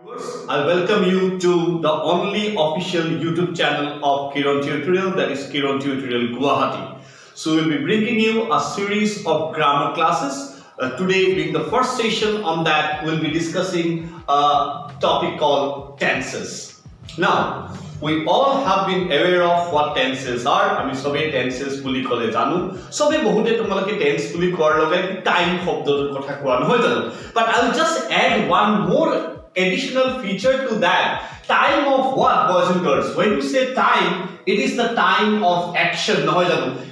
Viewers, I welcome you to the only official YouTube channel of Kiron Tutorial, that is Kiron Tutorial Guwahati. So we'll be bringing you a series of grammar classes. Today being the first session on that, we'll be discussing a topic called tenses. Now, we all have been aware of what tenses are. I mean, sobe tenses puli kole janu. Sobe bahute tomalake tense puli kor logai time shobdor kotha koa nohoy janu. But I'll just add one more additional feature to that. Time of what, boys and girls? When you say time, it is the time of action.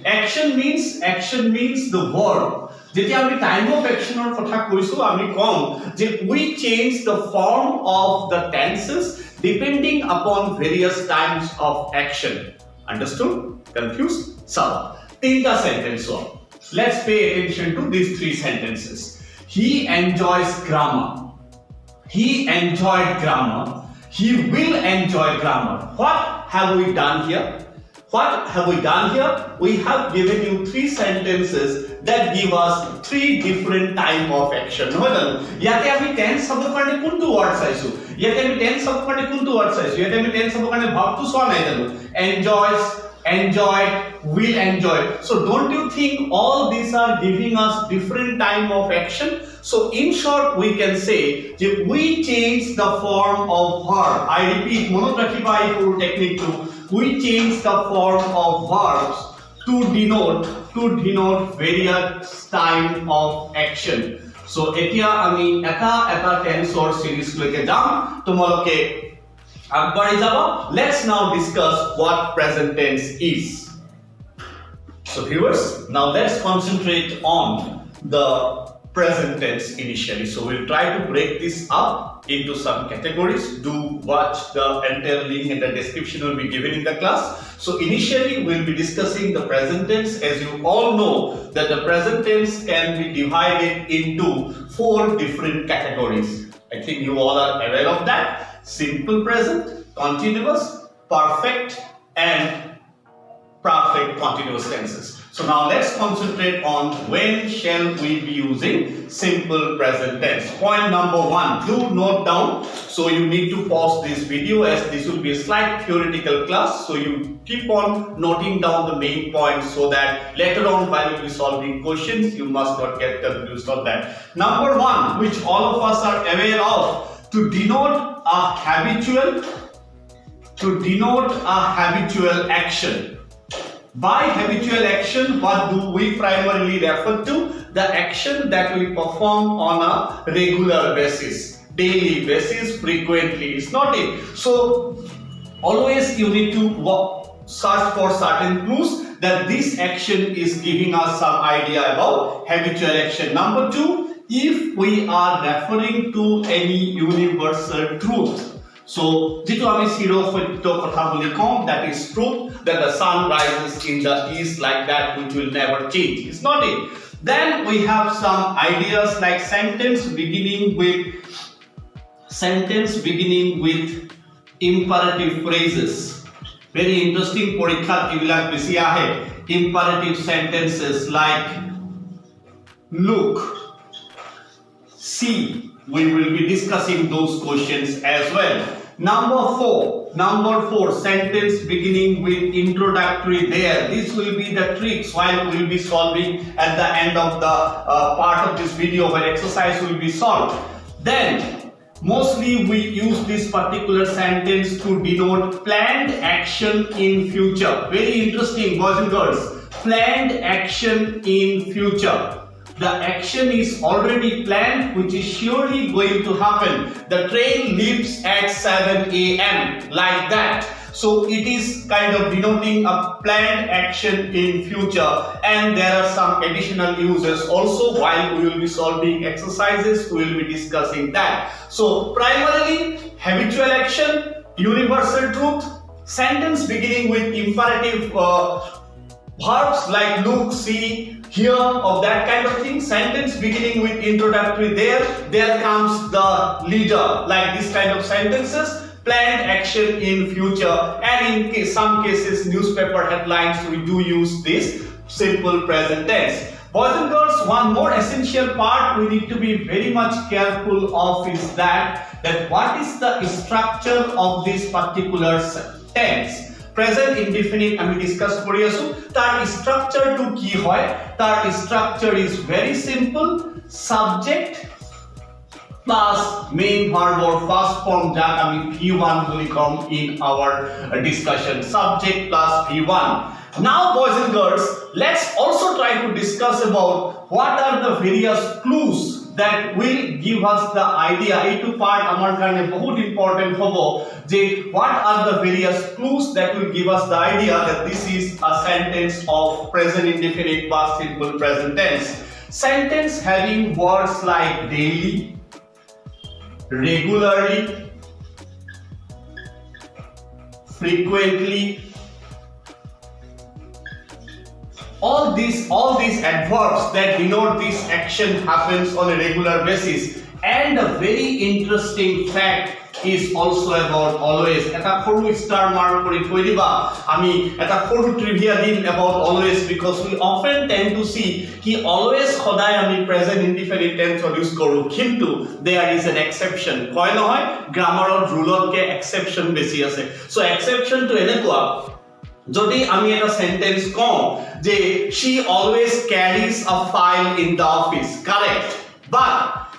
Action means the verb. যেতিয়া আমি time of অ্যাকশনৰ কথা কৈছো আমি কম যে we change the form of the tenses depending upon various times of action. Understood? Confused? So, tinta sentence ho. Let's pay attention to these three sentences. He enjoys grammar. He enjoyed grammar. He will enjoy grammar. What have we done here? What have we done here? We have given you three sentences that give us three different time of action. Yate ami tense sabor karone kuntu word saisu. Yate ami tense sabor karone kuntu word saisu. Yate ami tense sabor karone verb to so nai janu. Enjoys, enjoyed, will enjoy. So don't you think all these are giving us different time of action? So in short, we can say that we change the form of verb. I repeat, monotrakhibai pur technique to we change the form of verbs to denote various time of action. So etia ami eta tense or series loke jam tomaloke agbari jabo. Let's now discuss what present tense is. So viewers, now let's concentrate on the present tense initially. So we'll try to break this up into some categories. Do watch the entire link in the description will be given in the class. So initially we'll be discussing the present tense. As you all know that the present tense can be divided into four different categories. I think you all are aware of that. Simple present, continuous, perfect and perfect continuous tenses. So now let's concentrate on when shall we be using simple present tense. Point number one, do note down. So you need to pause this video as this will be a slight theoretical class. So you keep on noting down the main points so that later on while you be solving questions, you must not get confused on that. Number one, which all of us are aware of, to denote a habitual action. By habitual action, what do we primarily refer to? The action that we perform on a regular basis, daily basis, frequently. It's not it. So always you need to search for certain clues that this action is giving us some idea about habitual action. Number two, if we are referring to any universal truth. So, jitu ami siro hoito kotha boli kom, that is truth, that the sun rises in the east like that, which will never change. It's not it. Then we have some ideas like sentence beginning with imperative phrases. Very interesting. Porikhat ebilak beshi ahe. Imperative sentences like look, see. We will be discussing those questions as well. Number four, sentence beginning with introductory there. This will be the tricks while we will be solving at the end of the part of this video where exercise will be solved. Then, mostly we use this particular sentence to denote planned action in future. Very interesting, boys and girls. Planned action in future. The action is already planned, which is surely going to happen. The train leaves at 7 a.m. like that. So it is kind of denoting a planned action in future. And there are some additional uses also while we will be solving exercises. We will be discussing that. So primarily habitual action, universal truth, sentence beginning with imperative verbs like look, see, hear, of that kind of thing. Sentence beginning with introductory there comes the leader, like this kind of sentences. Planned action in future, and in some cases newspaper headlines, we do use this simple present tense. Boys and girls, one more essential part we need to be very much careful of is that that what is the structure of this particular tense. Present indefinite আমি discuss কৰি আছো তাৰ স্ট্ৰাকচাৰটো কি হয় তাৰ structure is very simple subject plus main verb or first form যাক আমি V1 bully com in our discussion subject plus V1. Now boys and girls, let's also try to discuss about what are the various clues that will give us the idea. এইটো part আমাৰ কাৰণে বহুত important হ'ব যে what are the various clues that will give us the idea that this is a sentence of present indefinite past simple present tense. Sentence having words like daily, regularly, frequently, all these adverbs that denote this action happens on a regular basis. And a very interesting fact is also about always. Eta koru star mark kori thoi diba ami eta koru trivia din about always, because we often tend to see ki always khodai ami present indefinite tense use koru, kintu there is an exception koi nohoy grammar or rule ke exception beshi ase. So exception to enekua যদি আমি এটা sentence কম যে she always carries a file in the office, correct, but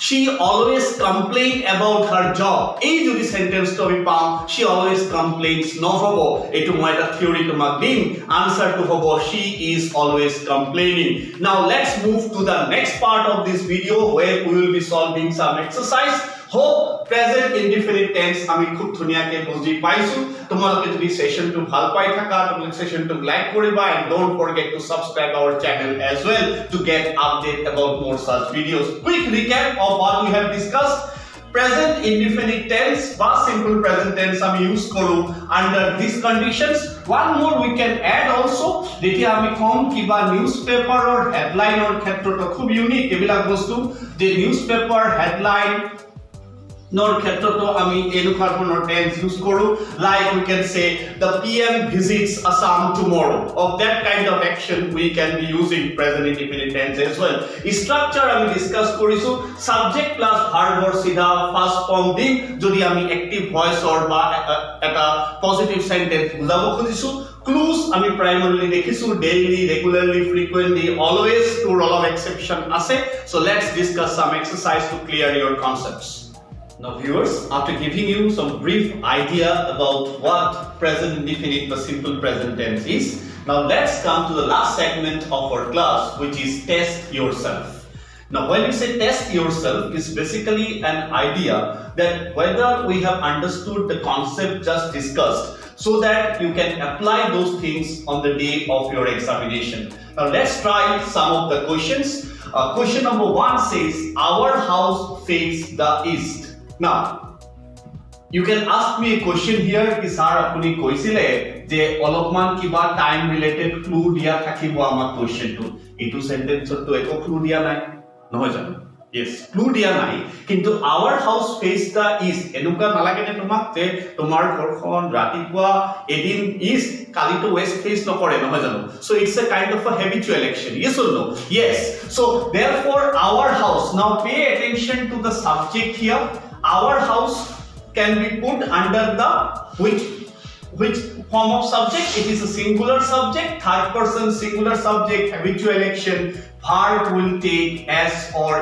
she always complain about her job, এই যদি সেন্টেন্সটো আমি পাম she always complains নহব, এটো মই এটা থিওরি তোমাক দিম, আনসারটো হ'ব she is always complaining. Now let's move to the next part of this video where we will be solving some exercise. Hope present indefinite tense আমি খুব ধুনিয়াকে বুজি পাইছো. তোমালোকে যদি সেশনটো ভাল পাই থাকা তোমালোকে সেশনটো লাইক কৰিবা, and don't forget to subscribe our channel as well to get update about more such videos. Quick recap of what we have discussed. Present indefinite tense বা simple present tense আমি ইউজ কৰো under these conditions. One more we can add also, যেতিয়া আমি কম কিবা নিউজপেপাৰৰ হেডলাইনৰ ক্ষেত্ৰত খুব unique এবিলাক বস্তু যে নিউজপেপাৰ হেডলাইন nor ক্ষেত্ৰটো আমি এনেকুৱা ধৰণৰ tense use কৰো, like we can say the PM visits Assam tomorrow. Of that kind of action we can be using present indefinite tense as well. Structure আমি discuss কৰিছো subject plus verb or সিধা first form দি যদি আমি active voice or বা এটা positive sentence বুজাব খুজিছো. Clues আমি primarily দেখিছো daily, regularly, frequently, always, to roll of exception আছে. So let's discuss some exercise to clear your concepts. Now viewers, after giving you some brief idea about what present indefinite or simple present tense is, now let's come to the last segment of our class, which is test yourself. Now when we say test yourself, is basically an idea that whether we have understood the concept just discussed so that you can apply those things on the day of your examination. Now let's try some of the questions. Question number 1 says, our house faces the east. Now you can ask me a question here ki sir apuni koisile je olopman kiba time related clue dia thakibo amar question to etu sentence to eko clue dia nai nohoy jano. Yes, clue dia nai kintu our house face the east enuka nalage ne tomak je tomar ghorkhon ratipua edin east kali to west face nokore nohoy jano. So it's a kind of a habitual action, yes or no? Yes. So therefore our house, now pay attention to the subject here. Our house can be put under the which form of subject? It is a singular subject, third person singular subject, habitual action. Verb will take s or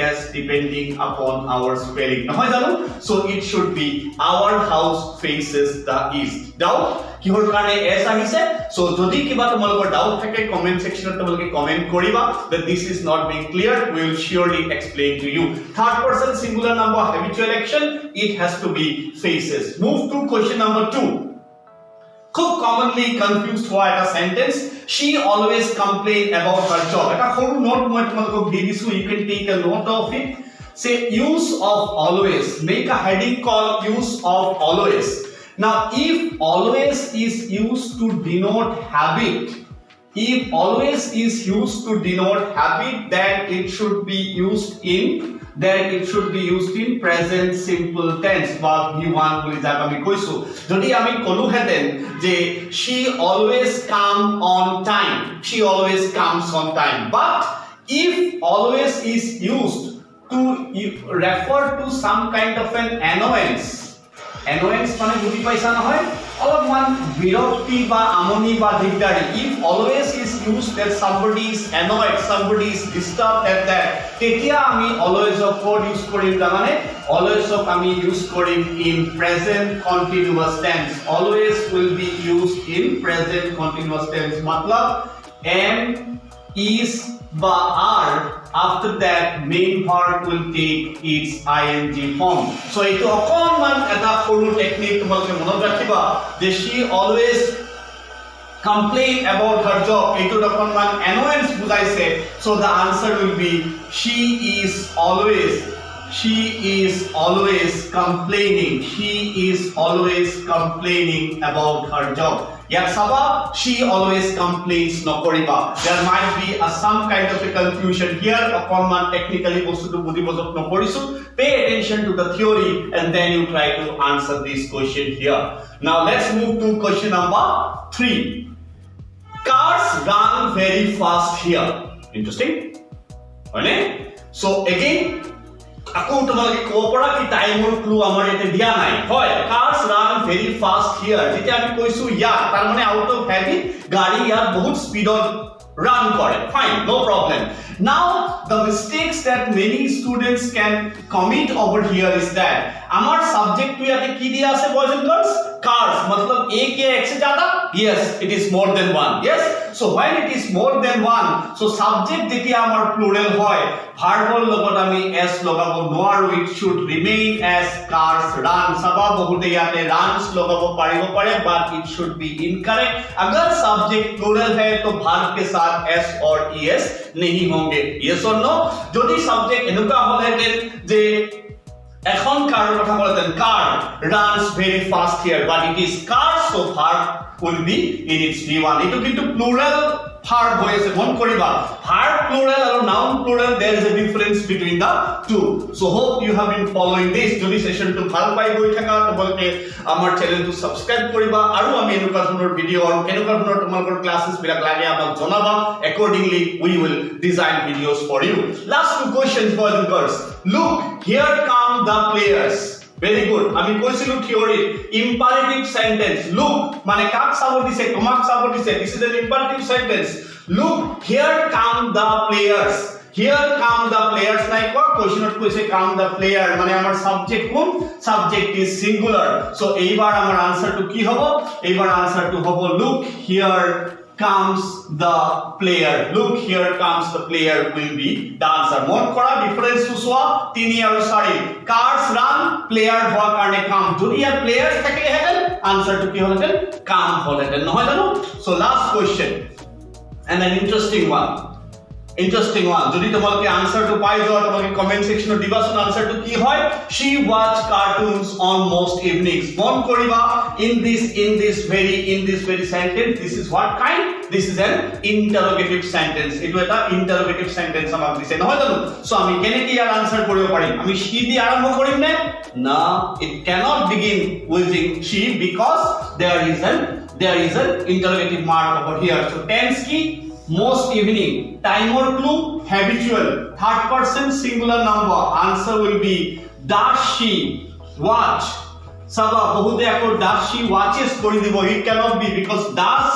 es depending upon our spelling. Nohoy jano? So it should be our house faces the east. Doubt? কিহৰ কাৰণে s আহিছে? So যদি কিবা তোমালোকৰ doubt থাকে comment সেকশনত তোমালোকে comment কৰিবা that this is not being clear, we will surely explain to you. Third person singular number habitual action, it has to be faces. Move to question number 2. খুব commonly confused হোৱা এটা sentence, she always complain about her job. এটা সৰু note মই তোমালোকক দি দিছো, you can take a note of it. Say use of always, make a heading called use of always. Now if always is used to denote habit, if always is used to denote habit, then it should be used in present simple tense বা V1 বুলি যাক আমি কৈছো. যদি আমি কলো হেতেন যে she always comes on time, but if always is used to refer to some kind of an annoyance. Annoyance মানে বুঝি পাইছা নহয় অলপমান বিৰক্তি বা আমনি বা দিগদাৰি if always is used that somebody is annoyed, somebody is disturbed at that তেতিয়া আমি always of what use কৰিম জানানে always of আমি use Karim in present continuous tense always will be used in present continuous tense matlab am is বা are after that main verb will take its ing form so eto okonman eta koru technique tomaloke monot rakhiba je she always complain about her job eto okonman annoyance bujaise so the answer will be she is always complaining about her job yet saba she always complains nokoriba there might be some kind of a confusion here upon technically bostu to budi bojok nokorisu pay attention to the theory and then you try to answer this question here now let's move to question number 3 cars run very fast here interesting right so again আকৌ তোমালোকে ক'ব পৰা কি টাইমৰ clue আমাৰ এতে দিয়া নাই হয় cars run very fast here যেতিয়া আমি কৈছো ইয়া তাৰ মানে আউট অফ হেবিট গাড়ী ইয়াত বহুত স্পিডত run করে fine no problem now the mistakes that many students can commit over here is that আমার সাবজেক্ট টু ইয়াতে কি দিয়া আছে boys and girls cars मतलब एक या एक से ज्यादा yes it is more than one yes so when it is more than one so subject যেতিয়া আমার plural হয় ভার্বর লগত আমি s লগাবো নোৱাৰো it should remain as cars run সবা বহুতে ইয়াতে runs লগাব পাৰিব পাৰে but it should be incorrect अगर subject plural है तो verb के साथ s और es नहीं होंगे yes or no যদি subject এনেকুৱা হলহেতেন যে এখন কাৰৰ কথা বলতেন car runs very fast here but it is cars so verb will be in its v1 এটো কিন্তু plural verb হয়েছে মন করিবা verb plural আৰু noun plural there is a difference between the two so hope you have been following this যদি সেশনটো ভাল পাই গৈ থাকা তোমালোকে আমাৰ চ্যানেলটো সাবস্ক্রাইব কৰিবা আৰু আমি এনেকুৱা ধৰণৰ ভিডিও আৰু এনেকুৱা ধৰণৰ তোমালোকৰ ক্লাसेস বিলাক লাগে আমাক জনাবা accordingly we will design videos for you last two questions boys and girls look here come the players very good আমি কৈছিলো থিওরি imperative sentence look মানে কাক চাব দিছে তোমাক চাব দিছে this is an imperative sentence look here come the players নাই কোৱা কোৱেশ্চনত কৈছে come the player মানে আমাৰ সাবজেক্ট কোন সাবজেক্ট is singular so এইবাৰ আমাৰ আনসারটো কি হ'ব এইবাৰ আনসারটো হ'ব look here comes the player will be the answer মন কৰা ডিফারেন্স টু সোয়া 3 আৰু 4 cars run player হোৱা কাৰণে কাম যদি ইয়াৰ players থাকিলে হেতেন আনসারটো কি হলহেতেন কাম হলহেতেন নহয় জানো so last question and an interesting one যদি তোমালোকে আনসারটো পাই যাও তোমালোকে কমেন্ট সেকশনত দিবাচোন আনসারটো কি হয় she watch cartoons on most evenings মন কৰিবা in this very sentence this is what kind this is an interrogative sentence এটো এটা interrogative sentence আমাক দিছে নহয় জানো সো আমি কেনেকৈ ইয়াৰ আনসার কৰিব পাৰিম আমি she দি আৰম্ভ কৰিম নে না it cannot begin using she because there is an interrogative mark over here so tense ki most evening time or clue habitual third person singular number answer will be does she watch saba bahute akor does she watches kori dibo it cannot be because does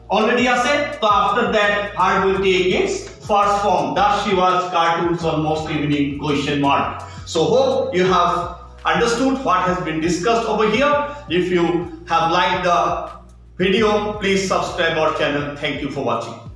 already ase so after that verb will take its first form does she watch cartoons on most evening question mark so hope you have understood what has been discussed over here if you have liked the video please subscribe our channel thank you for watching